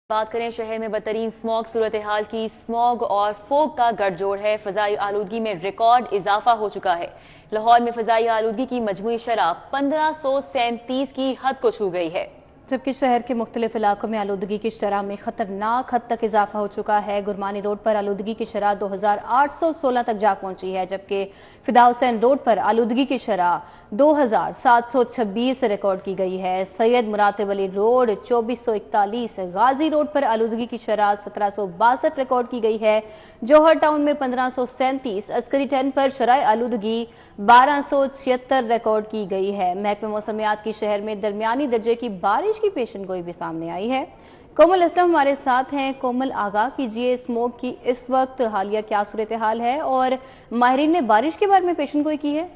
بات کریں شہر میں بدترین سموگ صورتحال کی۔ سموگ اور فوگ کا گٹھ جوڑ ہے۔ فضائی آلودگی میں ریکارڈ اضافہ ہو چکا ہے۔ لاہور میں فضائی آلودگی کی مجموعی شرح 1537 کی حد کو چھو گئی ہے، جبکہ شہر کے مختلف علاقوں میں آلودگی کی شرح میں خطرناک حد تک اضافہ ہو چکا ہے۔ گرمانی روڈ پر آلودگی کی شرح 2816 تک جا پہنچی ہے، جبکہ فدا حسین روڈ پر آلودگی کی شرح 2726 ریکارڈ کی گئی ہے۔ سید مراتب علی روڈ 2441، غازی روڈ پر آلودگی کی شرح 1762 ریکارڈ کی گئی ہے۔ جوہر ٹاؤن میں 1537، عسکری 10 پر شرح آلودگی 1276 ریکارڈ کی گئی ہے۔ محکمہ موسمیات کی شہر میں درمیانی درجے کی بارش کی پیشن گوئی بھی سامنے آئی ہے۔ کومل اسلم ہمارے ساتھ ہیں۔ کومل، آگاہ کیجیے اسموگ کی اس وقت حالیہ کیا صورتحال ہے اور ماہرین نے بارش کے بارے میں پیشن گوئی کی ہے؟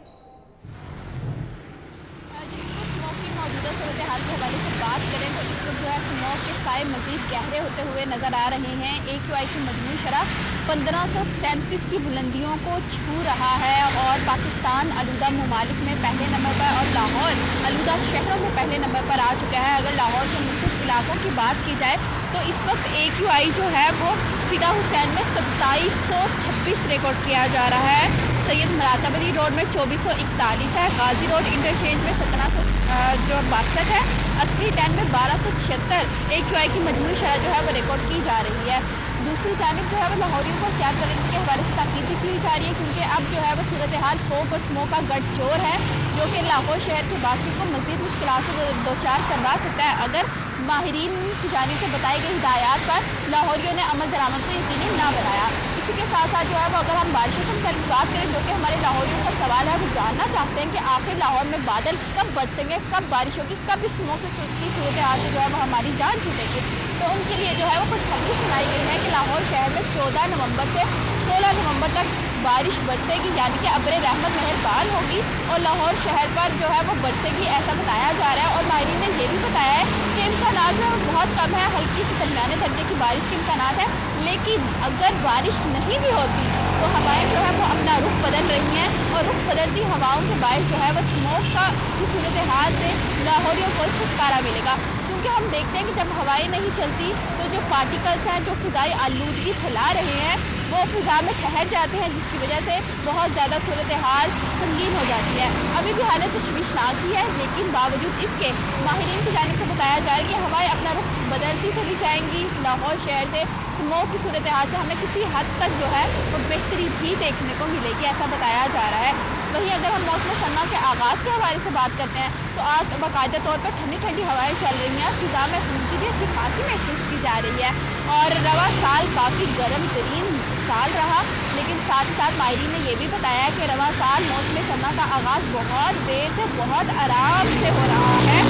موجودہ صورتحال کے حوالے سے بات کریں تو اس وقت جو ہے اسموگ کے سائے مزید گہرے ہوتے ہوئے نظر آ رہے ہیں۔ AQI کی مجموعی شرح 1537 کی بلندیوں کو چھو رہا ہے اور پاکستان آلودہ ممالک میں پہلے نمبر پر اور لاہور آلودہ شہروں میں پہلے نمبر پر آ چکا ہے۔ اگر لاہور کے مختلف علاقوں کی بات کی جائے تو اس وقت AQI جو ہے وہ فدا حسین میں 2726 ریکارڈ کیا جا رہا ہے۔ سید مراتب علی روڈ میں 2441 ہے، غازی روڈ انٹرچینج میں 1762 ہے، عسکری 10 میں 1276 AQI کی مجموعی شرح جو ہے وہ ریکارڈ کی جا رہی ہے۔ دوسری جانب جو ہے وہ لاہوریوں کو کیا کرنے کے حوالے سے تاکید بھی کی جا رہی ہے، کیونکہ اب جو ہے وہ صورتحال فوگ اور اسموگ کا گٹھ جوڑ ہے جو کہ لاہور شہر کے باشندوں کو مزید مشکلات سے دوچار کروا سکتا ہے اگر ماہرین کی جانب سے بتائی گئی ہدایات پر لاہوریوں نے عمل درآمد کو یقینی نہ بنایا۔ اسی کے ساتھ ساتھ جو ہے وہ اگر ہم بارشوں کی بات کریں جو کہ ہمارے لاہوریوں کا سوال ہے، وہ جاننا چاہتے ہیں کہ آخر لاہور میں بادل کب برسیں گے، کب بارش ہوگی، کب اس اسموگ کی صورتحال سے جو ہے وہ ہماری جان چھوٹے گی۔ تو ان کے لیے جو ہے وہ خوشخبری سنائی گئی ہے کہ لاہور شہر میں 14 نومبر سے 16 نومبر تک بارش برسے گی، یعنی کہ ابر رحمت مہربان ہوگی اور لاہور شہر پر جو ہے وہ برسے گی، ایسا بتایا جا رہا ہے۔ اور ماہرین نے یہ بھی بتایا ہے کہ امکانات جو ہے بہت کم ہے، ہلکی سے درمیانے درجے کی بارش کے امکانات ہیں، لیکن اگر بارش نہیں بھی ہوتی تو ہوائیں جو ہے وہ اپنا رخ بدل رہی ہیں اور رخ بدلتی ہواؤں کے باعث جو ہے وہ اسموگ کا صورتحال سے لاہوریوں کو چھٹکارا ملے گا، کیونکہ ہم دیکھتے ہیں کہ جب ہوائیں نہیں چلتی تو جو پارٹیکلز ہیں جو فضائی آلودگی پھیلا رہے ہیں وہ فضا میں ٹھہر جاتے ہیں، جس کی وجہ سے بہت زیادہ صورتحال سنگین ہو جاتی ہے۔ ابھی بھی حالت تشویشناک ہی ہے، لیکن باوجود اس کے ماہرین کی جانب سے بتایا جا رہا ہے کہ ہوائیں اپنا رخ بدلتی چلی جائیں گی۔ لاہور شہر سے اسموگ کی صورتحال سے ہمیں کسی حد تک جو ہے وہ بہتری بھی دیکھنے کو ملے گی، ایسا بتایا جا رہا ہے۔ وہیں اگر ہم موسم سرما کے آغاز کے حوالے سے بات کرتے ہیں تو آج باقاعدہ طور پر ٹھنڈی ٹھنڈی ہوائیں چل رہی ہیں، فضا میں خنکی بھی اچھی خاصی محسوس کی جا رہی ہے اور رواں سال کافی گرم ترین سال رہا، لیکن ساتھ ہی ساتھ ماہرین نے یہ بھی بتایا کہ رواں سال موسم سرما کا آغاز بہت دیر سے بہت آرام سے ہو رہا ہے۔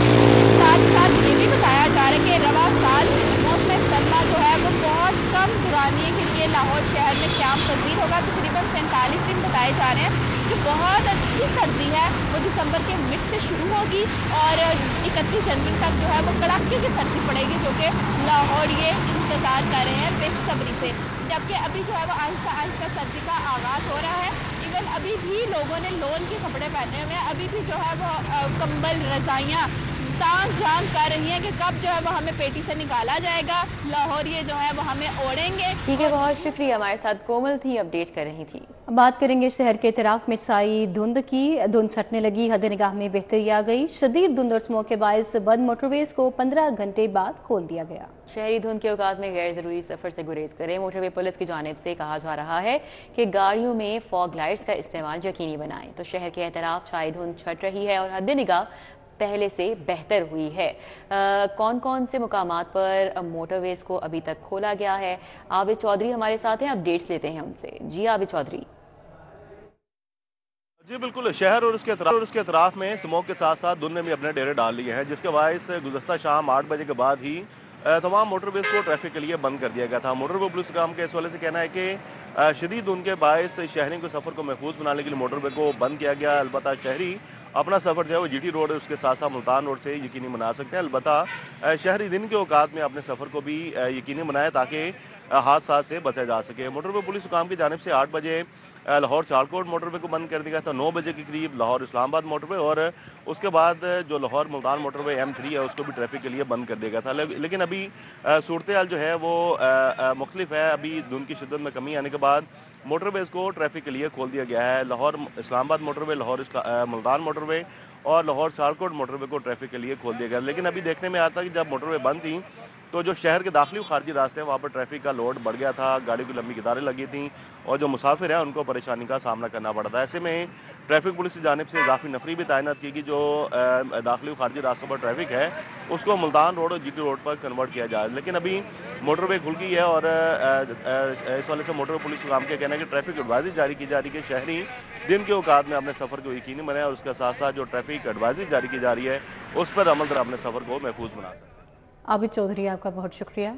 ساتھ ہی ساتھ یہ بھی بتایا جا رہا ہے کہ رواں سال موسم سرما جو ہے وہ بہت کم دورانیے کے لیے لاہور شہر میں قیام پذیر ہوگا۔ تقریباً 45 دن بتائے جا رہے ہیں کہ بہت اچھی سردی ہے، وہ دسمبر کے مڈ سے شروع ہوگی اور 31 جنوری تک جو ہے وہ کڑاکے کی سردی پڑے گی، جو کہ لاہور یہ انتظار کر رہے ہیں بے صبری سے۔ جبکہ ابھی جو ہے وہ آہستہ آہستہ سردی کا آغاز ہو رہا ہے، ایون ابھی بھی لوگوں نے لون کے کپڑے پہنے ہوئے ہیں، ابھی بھی جو ہے وہ کمبل رضائیاں تان جان کر رہی ہیں کہ کب جو ہے وہ ہمیں پیٹی سے نکالا جائے گا، لاہور یہ جو ہے وہ ہمیں اوڑھیں گے۔ ٹھیک ہے، بہت شکریہ، ہمارے ساتھ کومل تھی، اپڈیٹ کر رہی تھی۔ بات کریں گے شہر کے اطراف میں سائی دھند کی۔ دھند چھٹنے لگی، حد نگاہ میں بہتری آ گئی۔ شدید دھند اور اسموگ کے باعث بند موٹر ویز کو 15 گھنٹے بعد کھول دیا گیا۔ شہری دھند کے اوقات میں غیر ضروری سفر سے گریز کریں۔ موٹر وے پولیس کی جانب سے کہا جا رہا ہے کہ گاڑیوں میں فوگ لائٹس کا استعمال یقینی بنائیں۔ تو شہر کے اطراف چھائی دھند چھٹ رہی ہے اور حد نگاہ پہلے سے بہتر ہوئی ہے۔ کون کون سے مقامات پر موٹر ویز کو ابھی تک کھولا گیا ہے؟ عابد چودھری ہمارے ساتھ ہیں، اپڈیٹس لیتے ہیں ان سے۔ جی عابد چودھری۔ جی بالکل، شہر اور اس کے اطراف میں اسموگ کے ساتھ ساتھ دھند نے بھی اپنے ڈیرے ڈال لیے ہیں، جس کے باعث گزشتہ شام 8 بجے کے بعد ہی تمام موٹر ویز کو ٹریفک کے لیے بند کر دیا گیا تھا۔ موٹر وے پولیس حکام کے اس والے سے کہنا ہے کہ شدید دھند کے باعث شہریوں کے سفر کو محفوظ بنانے کے لیے موٹر وے کو بند کیا گیا۔ البتہ شہری اپنا سفر جو ہے وہ GT روڈ اور اس کے ساتھ ساتھ ملتان روڈ سے یقینی بنا سکتے ہیں۔ البتہ شہری دن کے اوقات میں اپنے سفر کو بھی یقینی بنائے تاکہ حادثات سے بچا جا سکے۔ موٹر وے پولیس حکام کی جانب سے 8 بجے लाहौर सियालकोट मोटरवे को बंद कर दिया गया था 9 बजे के करीब लाहौर इस्लामाबाद मोटरवे, और उसके बाद जो लाहौर मुल्तान मोटरवे M3 है उसको भी ट्रैफिक के लिए बंद कर दिया गया था। लेकिन अभी सूरत हाल जो है वो मुख्तलिफ है। अभी धुंध की शिद्दत में कमी आने के बाद मोटरवेज़ को ट्रैफिक के लिए खोल दिया गया है। लाहौर इस्लामाबाद मोटरवे, लाहौर मुल्तान मोटरवे और लाहौर सियालकोट मोटरवे को ट्रैफिक के लिए खोल दिया गया। लेकिन अभी देखने में आता कि जब मोटरवे बंद थी तो जो शहर के दाखिली और खारजी रास्ते हैं वहाँ पर ट्रैफिक का लोड बढ़ गया था, गाड़ियों की लंबी कतारें लगी थी और जो मुसाफिर हैं उनको परेशानी का सामना करना पड़ा था। ऐसे में ट्रैफिक पुलिस की जानिब से इजाफी नफरी भी तैनात की कि जो दाखिली और खारजी रास्तों पर ट्रैफिक है उसको मुल्तान रोड और GT रोड पर कन्वर्ट किया जाए। लेकिन अभी मोटरवे खुल गई है और इस वाले से मोटरवे पुलिस का कहना है कि ट्रैफिक एडवाइजरी जारी की जा रही है कि शहरी दिन के औकात में अपने सफ़र को यकीनी बनाए और उसके साथ साथ जो ट्रैफिक एडवाइजरी जारी की जा रही है उस पर अमल कर अपने सफ़र को महफूज बना सकें। आबिद चौधरी, आपका बहुत शुक्रिया।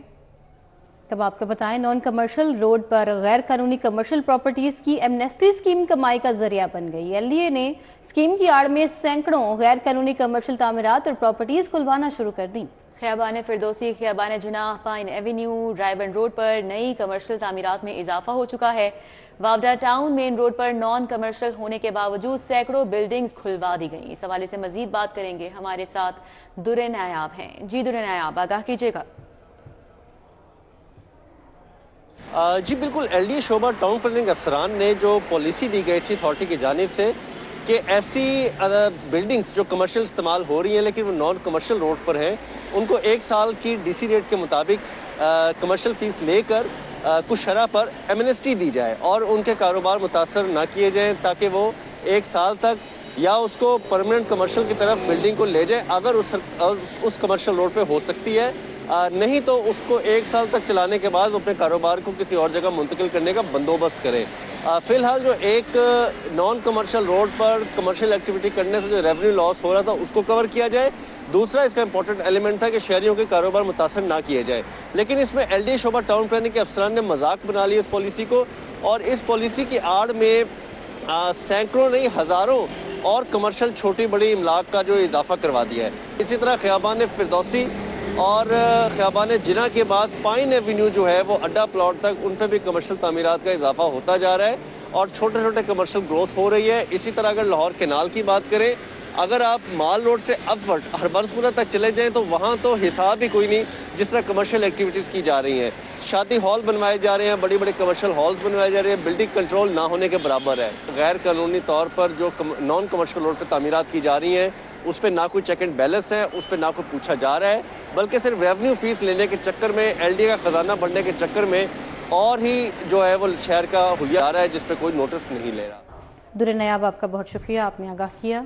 तब आपको बताएं, नॉन कमर्शियल रोड पर गैर कानूनी कमर्शियल प्रॉपर्टीज की एमनेस्टी स्कीम कमाई का जरिया बन गई। LDA ने स्कीम की आड़ में सैकड़ों गैर कानूनी कमर्शियल तामीरात और प्रॉपर्टीज खुलवाना शुरू कर दी। खियाबान फिरदौसी, खियाबान जिनाह, पाइन एवेन्यू, रायबन रोड पर नई कमर्शियल तामीरात में इजाफा हो चुका है। वावडा टाउन मेन रोड पर नॉन कमर्शियल होने के बावजूद सैकड़ों बिल्डिंग्स खुलवा दी गई। इस हवाले से मजीद बात करेंगे, हमारे साथ दुरे नायाब हैं। जी दुरे नायाब, आगाह कीजिएगा। जी बिल्कुल, LDA शोबा टाउन प्लानिंग अफसरान ने जो पॉलिसी दी गई थी अथॉरिटी की जानिब से कि ऐसी बिल्डिंग्स जो कमर्शियल इस्तेमाल हो रही हैं लेकिन वो नॉन कमर्शियल रोड पर हैं, उनको 1 साल की DC रेट के मुताबिक कमर्शियल फीस लेकर कुछ शरह पर एमनेस्टी दी जाए और उनके कारोबार मुतासर ना किए जाएं, ताकि वो 1 साल तक या उसको परमानेंट कमर्शियल की तरफ बिल्डिंग को ले जाए अगर उस कमर्शियल रोड पे हो सकती है, नहीं तो उसको 1 साल तक चलाने के बाद वो अपने कारोबार को किसी और जगह मुंतकिल करने का बंदोबस्त करे। फिलहाल जो एक नॉन कमर्शियल रोड पर कमर्शियल एक्टिविटी करने से जो रेवेन्यू लॉस हो रहा था उसको कवर किया जाए। दूसरा इसका इंपॉर्टेंट एलिमेंट था कि शहरियों के कारोबार मुतासर ना किए जाए। लेकिन इसमें LDA शोबा टाउन प्लानिंग के अफसरान ने मजाक बना लिया इस पॉलिसी को और इस पॉलिसी की आड़ में सैकड़ों नहीं हज़ारों और कमर्शियल छोटी बड़ी इमलाक का जो इजाफा करवा दिया है। इसी तरह खियाबान फिरदौसी और खियाबान जिना के बाद पाइन एवेन्यू जो है वो अड्डा प्लॉट तक उन पर भी कमर्शियल तामीरात का इजाफा होता जा रहा है और छोटे छोटे कमर्शियल ग्रोथ हो रही है। इसी तरह अगर लाहौर कैनाल की बात करें, अगर आप माल रोड से अपवर्ड हरबंसपुरा तक चले जाएं तो वहाँ तो हिसाब ही कोई नहीं जिस तरह कमर्शियल एक्टिविटीज़ की जा रही हैं। शादी हॉल बनवाए जा रहे हैं, बड़ी बड़ी कमर्शियल हॉल्स बनवाए जा रहे हैं, बिल्डिंग कंट्रोल ना होने के बराबर है। गैर कानूनी तौर पर जो नॉन कमर्शियल रोड पर तामीरात की जा रही हैं उस पर ना कोई चेक एंड बैलेंस है, उस पर ना कोई पूछा जा रहा है, बल्कि सिर्फ रेवेन्यू फीस लेने के चक्कर में LDA का खजाना बढ़ने के चक्कर में और ही जो है वो शहर का हुलिया आ रहा है जिस पर कोई नोटिस नहीं ले रहा। दुरे नायाब, आपका बहुत शुक्रिया, आपने आगाह किया।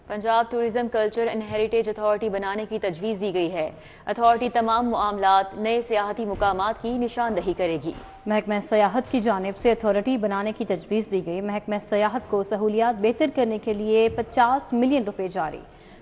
Punjab tourism culture and heritage authority बनाने की तजवीज़ दी गई है। अथॉरिटी तमाम मामलात नए सियाहती मुकामात की निशानदही करेगी। महकमा सयाहत की जानिब से अथॉरिटी बनाने की तजवीज़ दी गई। महकमा सयाहत को सहूलियात बेहतर करने के लिए 50 मिलियन रुपए जारी।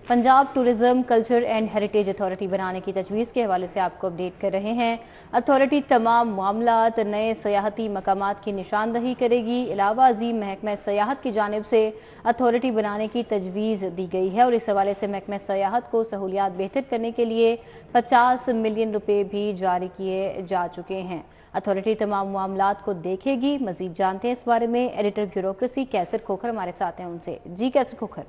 Punjab tourism culture and heritage authority बनाने की तजवीज़ के हवाले से आपको अपडेट कर रहे हैं। अथॉरिटी तमाम मामलात नए सयाहती मकामात की निशानदही करेगी। अलावा अजीम महकमा सयाहत की जानिब से अथॉरिटी बनाने की तजवीज़ दी गई है और इस हवाले से महकमा सयाहत को सहूलियात बेहतर करने के लिए 50 मिलियन रुपए भी जारी किए जा चुके हैं। अथॉरिटी तमाम मामलात को देखेगी। मजीद जानते हैं इस बारे में एडिटर ब्यूरोक्रेसी कैसर खोखर हमारे साथ हैं उनसे। जी कैसर खोखर।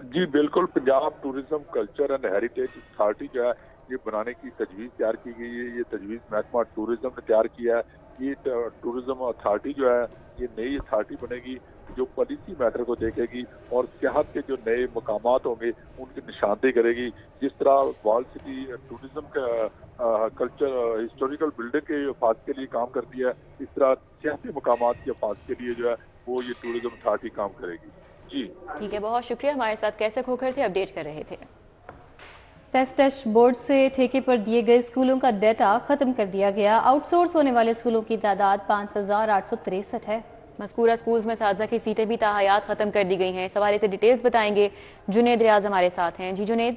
जी बिल्कुल, Punjab tourism culture and heritage authority जो है ये बनाने की तजवीज़ तैयार की गई है। ये तजवीज़ महकमा टूरिज्म ने तैयार किया है। ये टूरिज्म अथॉरिटी जो है ये नई अथॉरिटी बनेगी जो पॉलिसी मैटर को देखेगी और सियाहत के जो नए मकामात होंगे उनकी निशानदेही करेगी। जिस तरह वॉल सिटी टूरिज्म का कल्चर हिस्टोरिकल बिल्डिंग के हिफाज के लिए काम करती है, इस तरह सियासी मकामात के हिफाज के लिए जो है वो ये टूरिज्म अथॉरिटी काम करेगी। जी ठीक है, बहुत शुक्रिया। हमारे साथ कैसे खोखर थे, अपडेट कर रहे थे। टेस्ट बोर्ड से ठेके पर दिए गए स्कूलों का डेटा खत्म कर दिया गया। आउटसोर्स होने वाले स्कूलों की तादाद 5863 है। मज़कूरा स्कूल्स में साजा की सीटें भी ताहयात खत्म कर दी गई हैं। इस हवाले से डिटेल्स बताएंगे जुनेद रियाज हमारे साथ हैं। जी जुनेद।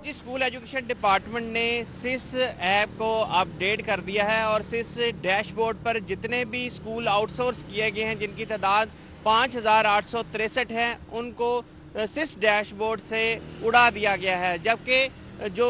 जी, स्कूल एजुकेशन डिपार्टमेंट ने सिस ऐप को अपडेट कर दिया है और सिस डैशबोर्ड पर जितने भी स्कूल आउटसोर्स किए गए हैं जिनकी तादाद 5863 है उनको सिस डैशबोर्ड से उड़ा दिया गया है, जबकि जो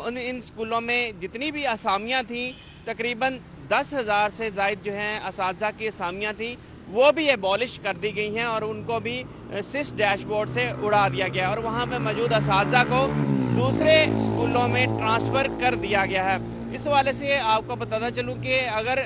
इन स्कूलों में जितनी भी असामियाँ थीं, तकरीबन 10,000 से ज़ायद जो हैं असातिज़ा की असामियाँ थीं, वो भी एबॉलिश कर दी गई हैं और उनको भी सिस डैशबोर्ड से उड़ा दिया गया और वहाँ पे मौजूद असातिज़ा को दूसरे स्कूलों में ट्रांसफ़र कर दिया गया है। इस हवाले से आपको बताता चलूँ कि अगर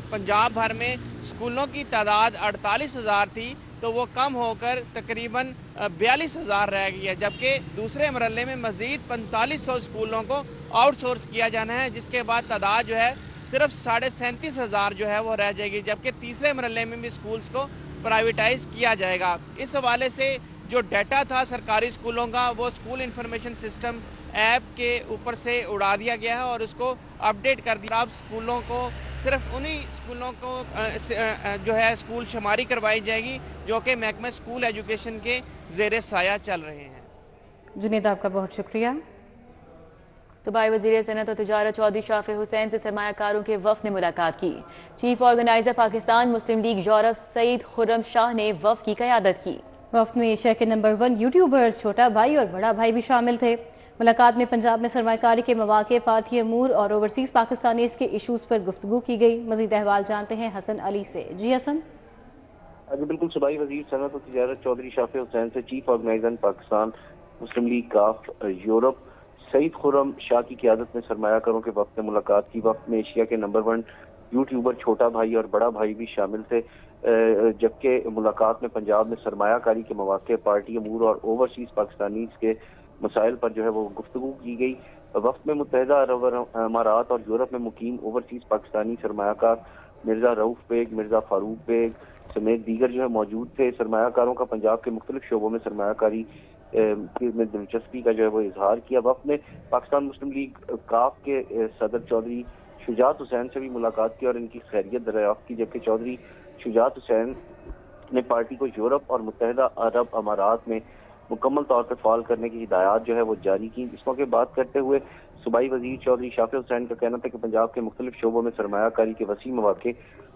पंजाब भर में स्कूलों की तादाद 48,000 थी तो वो कम होकर तकरीबन 42,000 रह गई है, जबकि दूसरे मरहले में मज़ीद 4500 स्कूलों को आउटसोर्स किया जाना है, जिसके बाद तादाद जो है सिर्फ 37,500 जो है वो रह जाएगी, जबकि तीसरे मरहले में भी स्कूल्स को प्राइवेटाइज किया जाएगा। इस हवाले से जो डाटा था सरकारी स्कूलों का वो स्कूल इंफॉर्मेशन सिस्टम ऐप के ऊपर से उड़ा दिया गया है और उसको अपडेट कर दिया। अब स्कूलों को सिर्फ उन्हीं स्कूलों को जो है स्कूल शुमारी करवाई जाएगी जो कि महकमा स्कूल एजुकेशन के ज़ेरे साया चल रहे हैं। जुनेद, आपका बहुत शुक्रिया। सूबाई वज़ीर सनअत और तिजारत चौधरी शाफी हुसैन से सरमायाकारों के वफ़द ने मुलाकात की। चीफ ऑर्गेनाइजर पाकिस्तान मुस्लिम लीग यूरोप सईद खुर्रम शाह ने वफ़द की क़यादत की। वफ़द में एशिया के नंबर 1 यूट्यूबर्स छोटा भाई और बड़ा भाई भी शामिल थे। मुलाकात में पंजाब में सरमायाकारी के मौक़े, पार्टी अमूर और ओवरसीज़ पाकिस्तानीज़ के इशूज़ पर गुफ्तगू की गई। मज़ीद अहवाल जानते हैं हसन अली से। जी हसन। जी बिल्कुल, सूबाई वज़ीर सनअत और तिजारत चौधरी शाफी हुसैन से चीफ ऑर्गेनाइजर पाकिस्तान मुस्लिम लीग काफ यूरोप सईद खुर्रम शाह की क़यादत में सरमायाकारों के वफ़द ने मुलाकात की। वफ़द में एशिया के नंबर 1 यूट्यूबर छोटा भाई और बड़ा भाई भी शामिल थे, जबकि मुलाकात में पंजाब में सरमायाकारी के मौक़े, पार्टी अमूर और ओवरसीज़ पाकिस्तानीज़ के मसाइल पर जो है वो गुफ्तगू की गई। वफ़द में मुत्तहिदा अरब अमारात और यूरोप में मुकीम ओवरसीज़ पाकिस्तानी सरमायाकार मिर्ज़ा रऊफ़ बेग, मिर्ज़ा फारूक बेग समेत दीगर जो है मौजूद थे। सरमायाकारों का पंजाब के मुख्तलिफ शोबों में सरमायाकारी में दिलचस्पी का जो है वो इजहार किया। वफ़द ने पाकिस्तान मुस्लिम लीग काफ के सदर चौधरी शुजात हुसैन से भी मुलाकात की और इनकी खैरियत दरियाफ्त की, जबकि चौधरी शुजात हुसैन ने पार्टी को यूरोप और मुत्तहिदा अरब अमारात में मुकम्मल तौर पर फाल करने की हिदायत जो है वो जारी की। इस मौके बात करते हुए सूबाई वज़ीर चौधरी शाफी हुसैन का कहना था कि पंजाब के मुख्तलिफ शोबों में सरमायाकारी के वसी मौके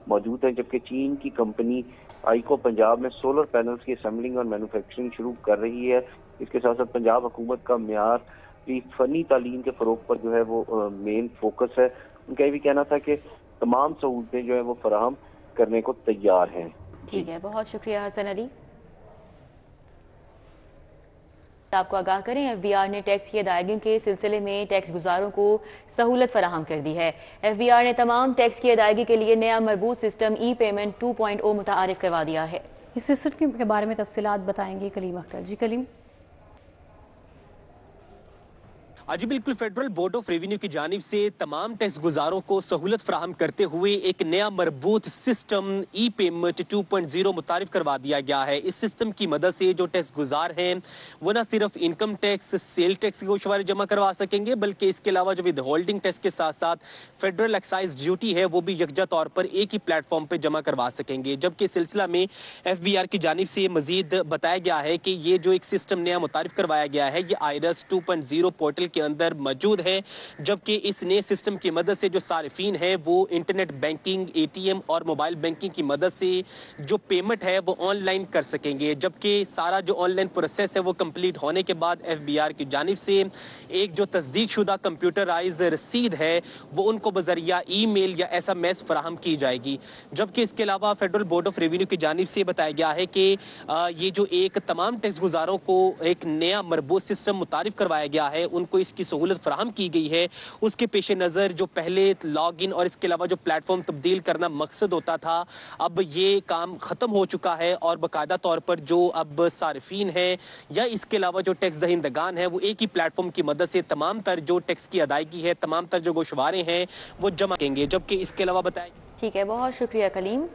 मौजूद हैं, जबकि चीन की कंपनी आईको पंजाब में सोलर पैनल्स की असेंबलिंग और मैन्युफैक्चरिंग शुरू कर रही है। इसके साथ साथ पंजाब हुकूमत का मेयार भी फनी तालीम के फ़रोग पर जो है वो मेन फोकस है। उनका ये भी कहना था कि तमाम सहूलतें जो है वो फराहम करने को तैयार हैं। ठीक है, बहुत शुक्रिया हसन अली। आपको आगाह करें, एफबीआर ने टैक्स की अदायगी के सिलसिले में टैक्स गुजारों को सहूलत फराहम कर दी है। एफबीआर ने तमाम टैक्स की अदायगी के लिए नया मरबूत सिस्टम ई पेमेंट 2.0 मुतारिफ करवा दिया है। इस सिस्टम के बारे में तफसीलात बताएंगे कलीम अख्तर। जी कलीम। जी बिल्कुल, फेडरल बोर्ड ऑफ रेवेन्यू की जानिब से तमाम टैक्स गुजारों को सहूलत फराहम करते हुए एक नया मरबूत सिस्टम ई पेमेंट 2.0 मुतारिफ करवा दिया गया है। इस सिस्टम की मदद से जो टैक्स गुजार हैं वो न सिर्फ इनकम टैक्स, सेल टैक्स की गोशवारी जमा करवा सकेंगे, बल्कि इसके अलावा जो विद होल्डिंग टैक्स के साथ साथ फेडरल एक्साइज ड्यूटी है वो भी यकजा तौर पर एक ही प्लेटफॉर्म पर जमा करवा सकेंगे। जबकि इस सिलसिला में एफबीआर की जानिब से मजीद बताया गया है कि ये जो एक सिस्टम नया मुतारिफ करवाया गया है ये आयरस 2.0 पोर्टल के अंदर मौजूद है, जबकि इस नए सिस्टम की मदद से जो सारिफीन है वो इंटरनेट बैंकिंग, एटीएम और मोबाइल बैंकिंग की मदद से जो पेमेंट है वो ऑनलाइन कर सकेंगे। जबकि सारा जो ऑनलाइन प्रोसेस है वो कंप्लीट होने के बाद एफबीआर की जानिब से एक जो तस्दीक शुदा कंप्यूटराइज रसीद है वो उनको बजरिया ईमेल या एसएमएस फराहम की जाएगी। जबकि इसके अलावा फेडरल बोर्ड ऑफ रेवेन्यू की जानिब से बताया गया है कि ये जो एक तमाम टैक्स गुजारों को एक नया मरबूत सिस्टम मुतारिफ करवाया गया है उनको इसकी सहूलत फराहम की गई है। उसके पेश नज़र जो पहले लॉग इन और इसके अलावा जो प्लेटफॉर्म तब्दील करना मकसद होता था, अब ये काम ख़त्म हो चुका है और बाकायदा तौर पर जो अब सारिफीन है या इसके अलावा जो टैक्स दहिंदगान है वो एक ही प्लेटफॉर्म की मदद से तमाम तर जो टैक्स की अदायगी है, तमाम तर जो गोशवारे हैं वो जमा करेंगे। जबकि इसके अलावा बताया। ठीक है, बहुत शुक्रिया कलीम।